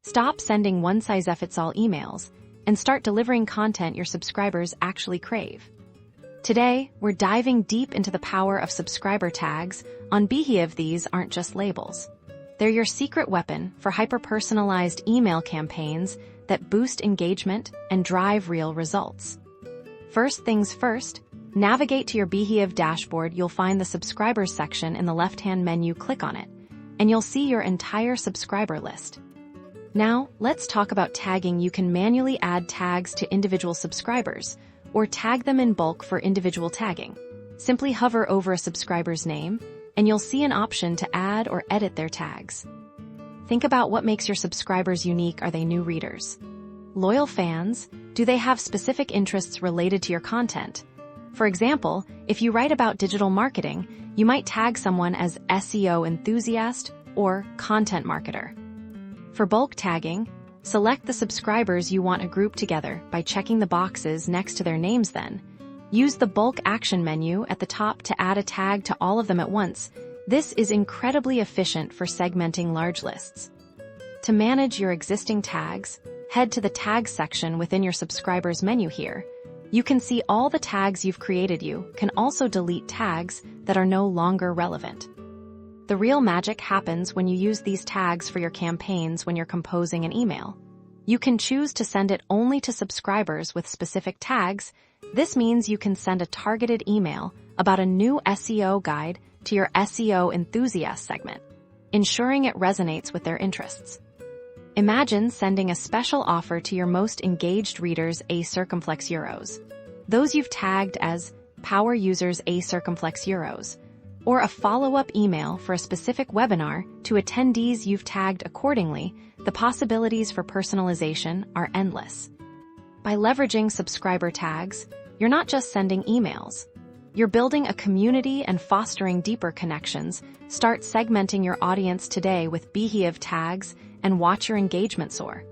Stop sending one-size-fits-all emails and start delivering content your subscribers actually crave. Today, we're diving deep into the power of subscriber tags. On Beehiiv, these aren't just labels. They're your secret weapon for hyper-personalized email campaigns that boost engagement and drive real results. First things first, navigate to your Beehiiv dashboard. You'll find the subscribers section in the left-hand menu. Click on it, and you'll see your entire subscriber list. Now, let's talk about tagging. You can manually add tags to individual subscribers, or tag them in bulk for individual tagging. Simply hover over a subscriber's name, and you'll see an option to add or edit their tags. Think about what makes your subscribers unique. Are they new readers? Loyal fans? Do they have specific interests related to your content? For example, if you write about digital marketing, you might tag someone as SEO enthusiast or content marketer. For bulk tagging, select the subscribers you want to group together by checking the boxes next to their names. Then, use the bulk action menu at the top to add a tag to all of them at once. This is incredibly efficient for segmenting large lists. To manage your existing tags, head to the Tags section within your subscribers menu here. You can see all the tags you've created. You can also delete tags that are no longer relevant. The real magic happens when you use these tags for your campaigns. When you're composing an email, you can choose to send it only to subscribers with specific tags. This means you can send a targeted email about a new SEO guide to your SEO enthusiast segment, ensuring it resonates with their interests. Imagine sending a special offer to your most engaged readers, €. Those you've tagged as power users €, or a follow-up email for a specific webinar to attendees you've tagged accordingly. The possibilities for personalization are endless. By leveraging subscriber tags, you're not just sending emails. You're building a community and fostering deeper connections. Start segmenting your audience today with Beehiiv tags and watch your engagement soar.